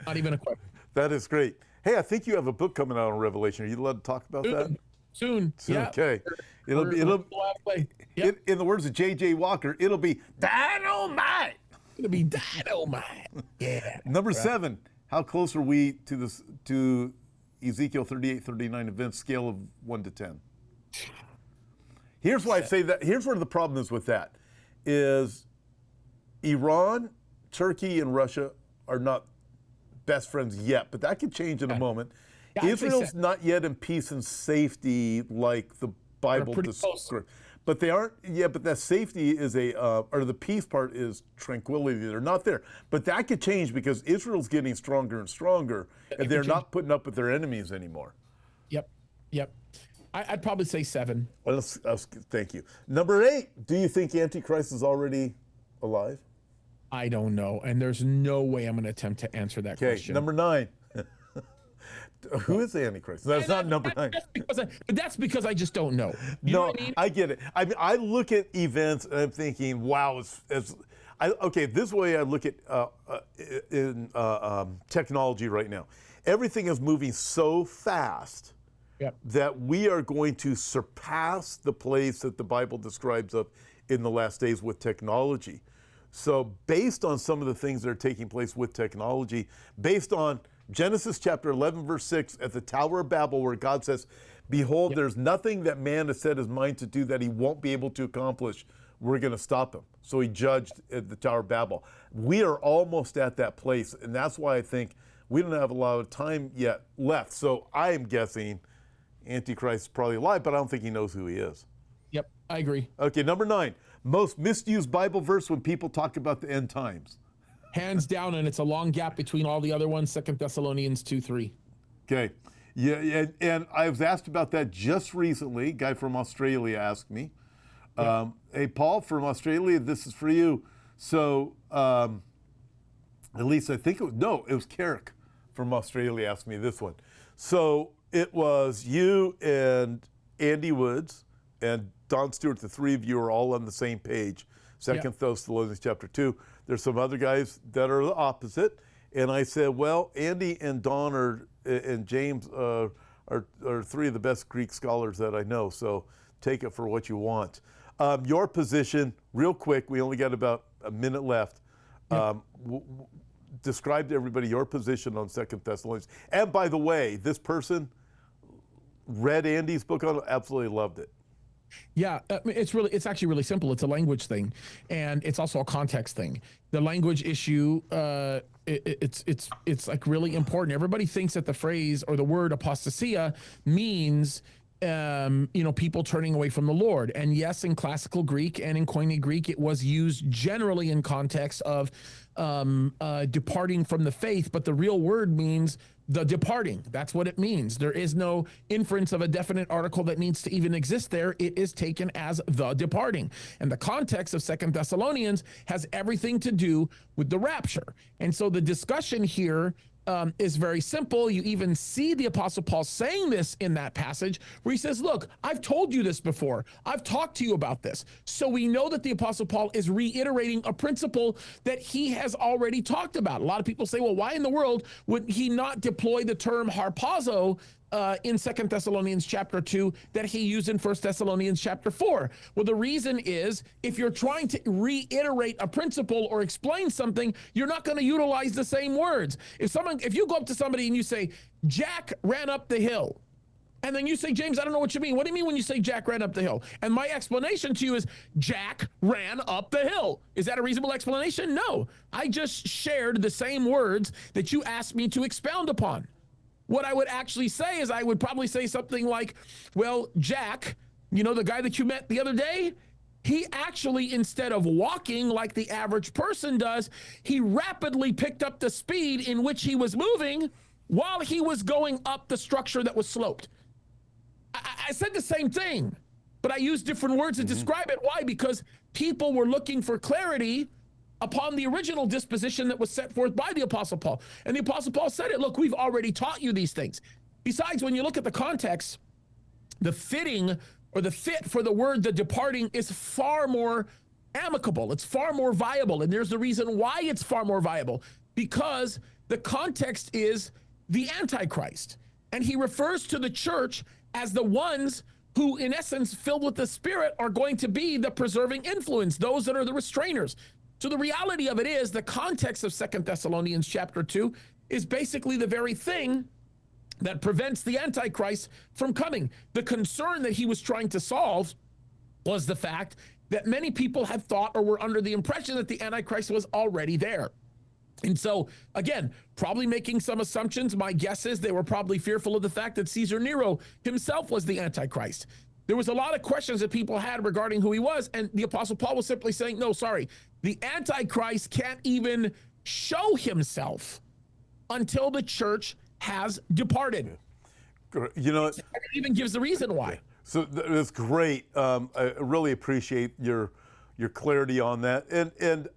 S3: Not even a question.
S1: That is great. Hey, I think you have a book coming out on Revelation. Are you allowed to talk about that?
S3: Soon. Yeah.
S1: Okay. It'll be in the words of J.J. Walker, it'll be dynamite.
S3: It'll be dynamite. Yeah.
S1: Number 7, how close are we to Ezekiel 38-39 event scale of 1 to 10? Here's why I say that. Here's where the problem is with that. Is Iran, Turkey, and Russia are not best friends yet, but that could change in a moment. Yeah, Israel's not yet in peace and safety like the Bible describes. But they aren't, but that safety is or the peace part is tranquility. They're not there. But that could change because Israel's getting stronger and stronger, and they're not putting up with their enemies anymore.
S3: Yep. I'd probably say 7.
S1: Well, thank you. Number 8, do you think Antichrist is already alive?
S3: I don't know, and there's no way I'm going to attempt to answer that question.
S1: Number 9. Who is the Antichrist? That's not number 9.
S3: That's because I just don't know. You
S1: know
S3: what I mean?
S1: I get it. I mean, I look at events and I'm thinking, wow, this way I look at technology right now. Everything is moving so fast that we are going to surpass the place that the Bible describes of in the last days with technology. So based on some of the things that are taking place with technology, based on Genesis chapter 11, verse 6, at the Tower of Babel, where God says, behold, there's nothing that man has set his mind to do that he won't be able to accomplish. We're going to stop him. So he judged at the Tower of Babel. We are almost at that place, and that's why I think we don't have a lot of time yet left. So I am guessing Antichrist is probably alive, but I don't think he knows who he is.
S3: Yep, I agree.
S1: Okay, number 9, most misused Bible verse when people talk about the end times.
S3: Hands down, and it's a long gap between all the other ones, 2 Thessalonians 2:3.
S1: Okay. Yeah, and I was asked about that just recently. A guy from Australia asked me, hey, Paul from Australia, this is for you. So at least I think it was Carrick from Australia asked me this one. So it was you and Andy Woods and Don Stewart, the 3 of you are all on the same page, 2 Thessalonians chapter 2. There's some other guys that are the opposite. And I said, well, Andy and Don and James are 3 of the best Greek scholars that I know. So take it for what you want. Your position, real quick, we only got about a minute left. describe to everybody your position on 2 Thessalonians. And by the way, this person read Andy's book on it, absolutely loved it.
S3: Yeah, it's actually really simple. It's a language thing, and it's also a context thing. The language issue, it's like really important. Everybody thinks that the phrase or the word apostasia means people turning away from the Lord. And yes, in classical Greek and in Koine Greek, it was used generally in context of departing from the faith, but the real word means the departing. That's what it means. There is no inference of a definite article that needs to even exist there. It is taken as the departing. And the context of 2 Thessalonians has everything to do with the rapture. And so the discussion here is very simple. You even see the Apostle Paul saying this in that passage where he says, look, I've told you this before. I've talked to you about this. So we know that the Apostle Paul is reiterating a principle that he has already talked about. A lot of people say, well, why in the world would he not deploy the term harpazo in 2 Thessalonians chapter 2 that he used in 1 Thessalonians chapter 4? Well, the reason is if you're trying to reiterate a principle or explain something, you're not going to utilize the same words. If you go up to somebody and you say, Jack ran up the hill, and then you say, James, I don't know what you mean. What do you mean when you say Jack ran up the hill? And my explanation to you is Jack ran up the hill. Is that a reasonable explanation? No. I just shared the same words that you asked me to expound upon. What I would actually say is I would probably say something like, well, Jack, the guy that you met the other day, he actually, instead of walking like the average person does, he rapidly picked up the speed in which he was moving while he was going up the structure that was sloped. I said the same thing, but I used different words to describe it. Why? Because people were looking for clarity upon the original disposition that was set forth by the Apostle Paul. And the Apostle Paul said it, look, we've already taught you these things. Besides, when you look at the context, the fitting or the fit for the word, the departing, is far more amicable. It's far more viable. And there's the reason why it's far more viable, because the context is the Antichrist. And he refers to the church as the ones who, in essence, filled with the Spirit, are going to be the preserving influence, those that are the restrainers. So the reality of it is the context of 2 Thessalonians chapter 2 is basically the very thing that prevents the Antichrist from coming. The concern that he was trying to solve was the fact that many people had thought or were under the impression that the Antichrist was already there. And so, again, probably making some assumptions. My guess is they were probably fearful of the fact that Caesar Nero himself was the Antichrist. There was a lot of questions that people had regarding who he was, and the Apostle Paul was simply saying, no, sorry, the Antichrist can't even show himself until the church has departed.
S1: It
S3: even gives the reason why.
S1: So that's great. I really appreciate your clarity on that. And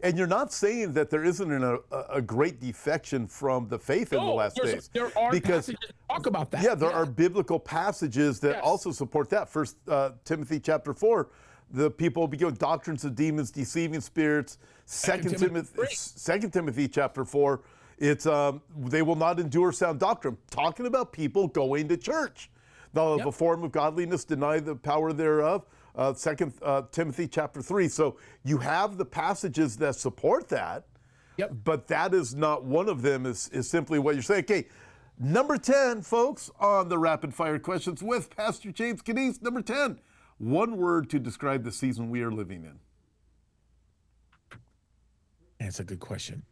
S1: and you're not saying that there isn't a great defection from the faith in the last days.
S3: There are passages that talk about that.
S1: Yeah, there are biblical passages that also support that. First Timothy chapter 4, the people begin doctrines of demons, deceiving spirits. Second Timothy chapter 4, it's they will not endure sound doctrine, talking about people going to church. Now, of a form of godliness, deny the power thereof. 2 Timothy chapter 3. So you have the passages that support that, but that is not one of them is simply what you're saying. Okay, number 10, folks, on the rapid fire questions with Pastor James Kaddis. Number 10, one word to describe the season we are living in.
S3: That's a good question.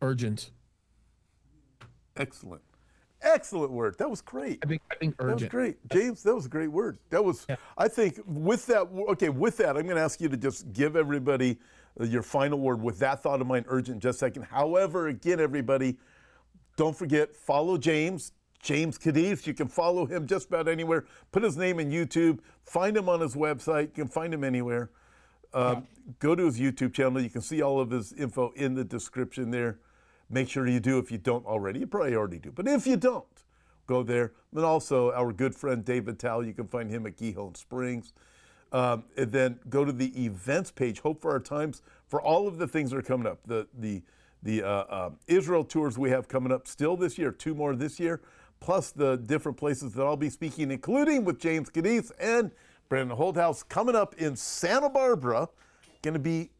S3: Urgent.
S1: Excellent word. That was great.
S3: I think urgent.
S1: That was great. James, that was a great word. That was, I think with that, I'm going to ask you to just give everybody your final word with that thought of mine, urgent, in just a second. However, again, everybody, don't forget, follow James Kaddis. You can follow him just about anywhere. Put his name in YouTube. Find him on his website. You can find him anywhere. Go to his YouTube channel. You can see all of his info in the description there. Make sure you do if you don't already. You probably already do. But if you don't, go there. And also our good friend David Tal, you can find him at Gihon Springs. And then go to the events page, Hope for Our Times, for all of the things that are coming up. The Israel tours we have coming up still this year, 2 more this year. plus the different places that I'll be speaking, including with James Kaddis and Brandon Holdhouse coming up in Santa Barbara. Going to be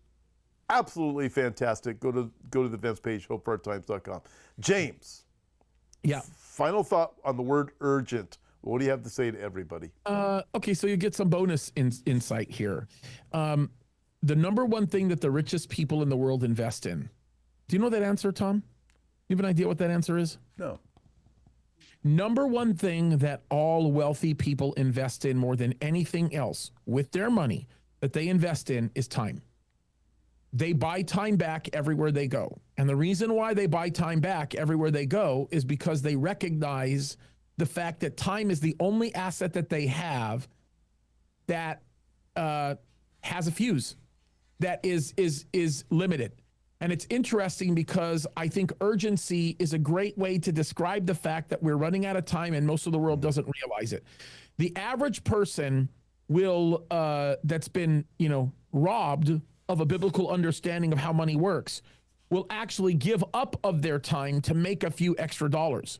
S1: absolutely fantastic. Go to the events page, hopefortimes.com. James.
S3: Yeah.
S1: Final thought on the word urgent. What do you have to say to everybody?
S3: Okay, so you get some bonus insight here. The number one thing that the richest people in the world invest in. Do you know that answer, Tom? You have an idea what that answer is?
S1: No.
S3: Number one thing that all wealthy people invest in more than anything else with their money that they invest in is time. They buy time back everywhere they go. And the reason why they buy time back everywhere they go is because they recognize the fact that time is the only asset that they have that has a fuse, that is limited. And it's interesting because I think urgency is a great way to describe the fact that we're running out of time and most of the world doesn't realize it. The average person will, that's been, robbed of a biblical understanding of how money works, will actually give up of their time to make a few extra dollars.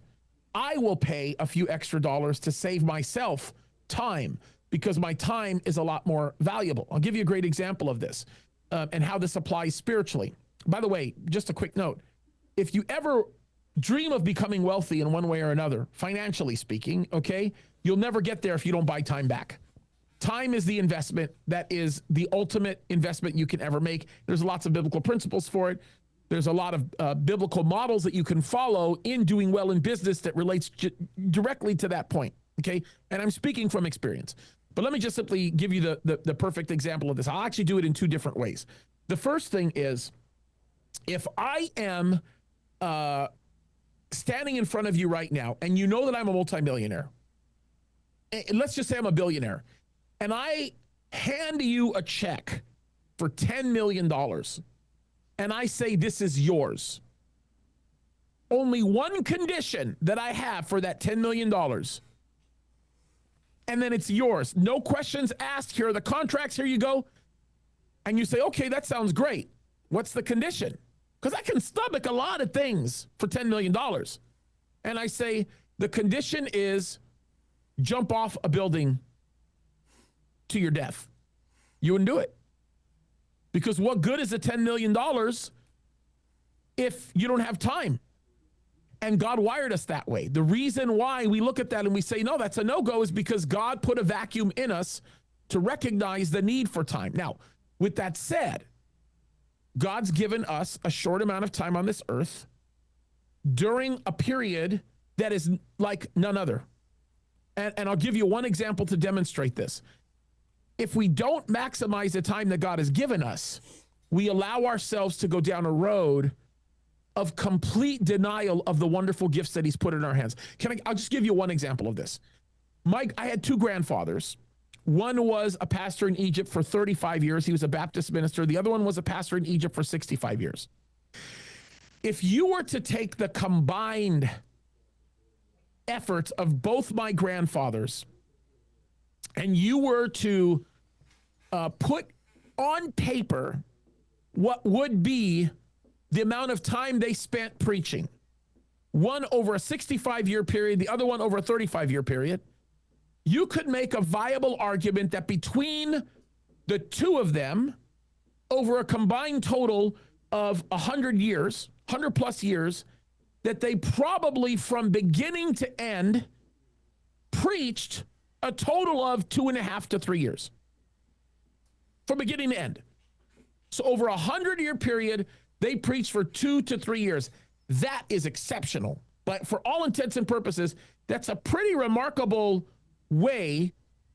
S3: I will pay a few extra dollars to save myself time because my time is a lot more valuable. I'll give you a great example of this and how this applies spiritually. By the way, just a quick note. If you ever dream of becoming wealthy in one way or another, financially speaking, okay, you'll never get there if you don't buy time back. Time is the investment that is the ultimate investment you can ever make. There's lots of biblical principles for it. There's a lot of biblical models that you can follow in doing well in business that relates directly to that point, okay? And I'm speaking from experience. But let me just simply give you the perfect example of this. I'll actually do it in two different ways. The first thing is, if I am standing in front of you right now, and you know that I'm a multimillionaire, let's just say I'm a billionaire, and I hand you a check for $10 million, and I say, this is yours. Only one condition that I have for that $10 million, and then it's yours. No questions asked. Here are the contracts. Here you go. And you say, okay, that sounds great. What's the condition? Because I can stomach a lot of things for $10 million. And I say, the condition is jump off a building to your death. You wouldn't do it. Because what good is a $10 million if you don't have time? And God wired us that way. The reason why we look at that and we say, no, that's a no-go is because God put a vacuum in us to recognize the need for time. Now, with that said, God's given us a short amount of time on this earth during a period that is like none other. And I'll give you one example to demonstrate this. If we don't maximize the time that God has given us, we allow ourselves to go down a road of complete denial of the wonderful gifts that he's put in our hands. I'll just give you one example of this. I had two grandfathers. One was a pastor in Egypt for 35 years. He was a Baptist minister. The other one was a pastor in Egypt for 65 years. If you were to take the combined efforts of both my grandfathers and you were to put on paper what would be the amount of time they spent preaching, one over a 65-year period, the other one over a 35-year period, you could make a viable argument that between the two of them, over a combined total of 100 years, 100 plus years, that they probably from beginning to end preached a total of 2.5 to 3 years. From beginning to end. So over a 100-year period, they preached for 2 to 3 years. That is exceptional. But for all intents and purposes, that's a pretty remarkable way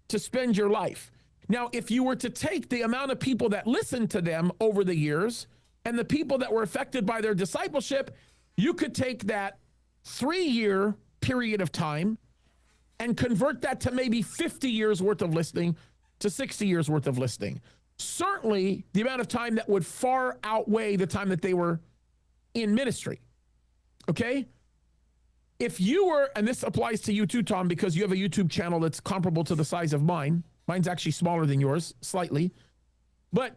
S3: to spend your life. Now, if you were to take the amount of people that listened to them over the years and the people that were affected by their discipleship, you could take that 3-year period of time and convert that to maybe 50 years worth of listening to 60 years worth of listening. Certainly the amount of time that would far outweigh the time that they were in ministry. Okay? If you were, and this applies to you too, Tom, because you have a YouTube channel that's comparable to the size of mine. Mine's actually smaller than yours, slightly. But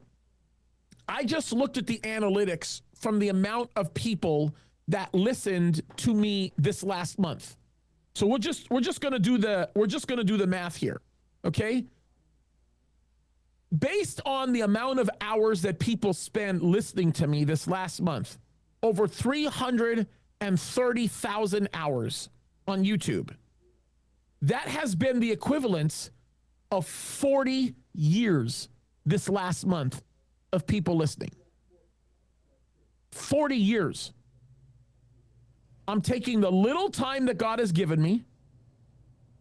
S3: I just looked at the analytics from the amount of people that listened to me this last month. So we're just gonna do the math here, okay? Based on the amount of hours that people spend listening to me this last month, over 330,000 hours on YouTube. That has been the equivalent of 40 years this last month of people listening. 40 years. I'm taking the little time that God has given me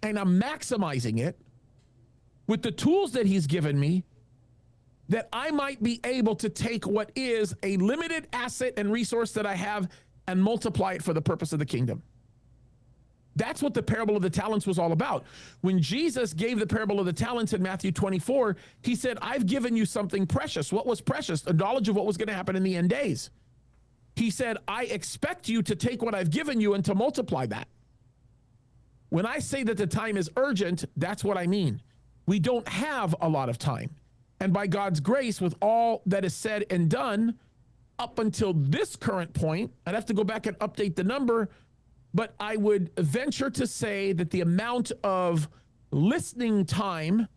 S3: and I'm maximizing it with the tools that he's given me, that I might be able to take what is a limited asset and resource that I have and multiply it for the purpose of the kingdom. That's what the parable of the talents was all about. When Jesus gave the parable of the talents in Matthew 24, he said, I've given you something precious. What was precious? The knowledge of what was going to happen in the end days. He said, I expect you to take what I've given you and to multiply that. When I say that the time is urgent, that's what I mean. We don't have a lot of time. And by God's grace, with all that is said and done, up until this current point, I'd have to go back and update the number, but I would venture to say that the amount of listening time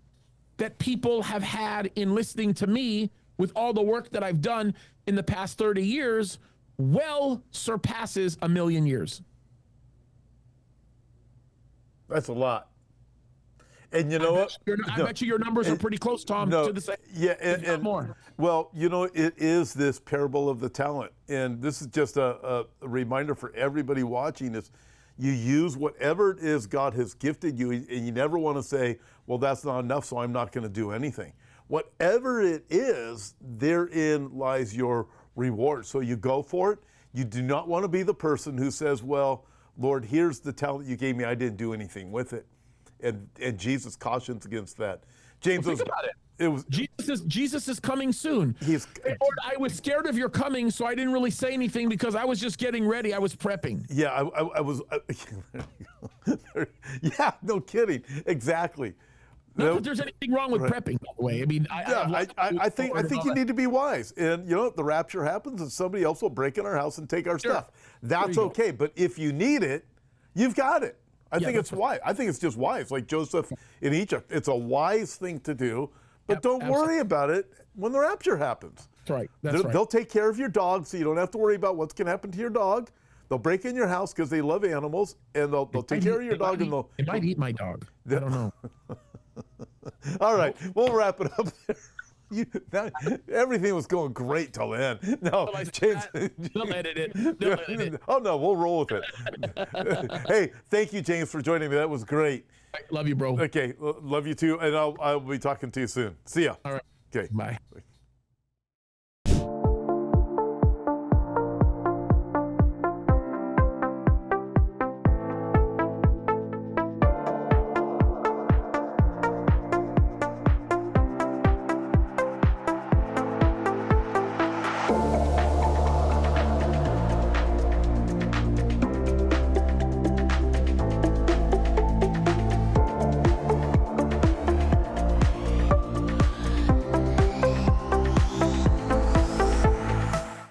S3: that people have had in listening to me with all the work that I've done in the past 30 years well surpasses 1 million years.
S1: That's a lot. And you know what?
S3: I bet you your numbers are pretty close, Tom, to the same.
S1: Yeah, and
S3: more.
S1: Well, you know, it is this parable of the talent. And this is just a reminder for everybody watching is you use whatever it is God has gifted you, and you never want to say, well, that's not enough, so I'm not going to do anything. Whatever it is, therein lies your reward. So you go for it. You do not want to be the person who says, well, Lord, here's the talent you gave me. I didn't do anything with it. And Jesus cautions against that. James,
S3: think about it. Jesus is coming soon. Lord, I was scared of your coming, so I didn't really say anything because I was just getting ready. I was prepping.
S1: Yeah, I was. Yeah, no kidding. Exactly.
S3: Not that there's anything wrong with prepping, by the way. I mean,
S1: I think you need to be wise. And you know, the rapture happens, and somebody else will break in our house and take our stuff. That's okay. But if you need it, you've got it. I think it's wise. I think it's just wise. Like Joseph in Egypt, it's a wise thing to do. But don't worry about it when the rapture happens.
S3: That's right. That's right.
S1: They'll take care of your dog, so you don't have to worry about what's going to happen to your dog. They'll break in your house because they love animals, and they'll take care of your dog.
S3: They might eat my dog. I don't know.
S1: All right, we'll wrap it up there. Everything was going great till then. No, James.
S3: Don't edit it. Don't edit it.
S1: Oh, no, we'll roll with it. Hey, thank you, James, for joining me. That was great.
S3: Love you, bro.
S1: Okay, love you too, and I'll be talking to you soon. See ya.
S3: All right.
S1: Okay.
S3: Bye.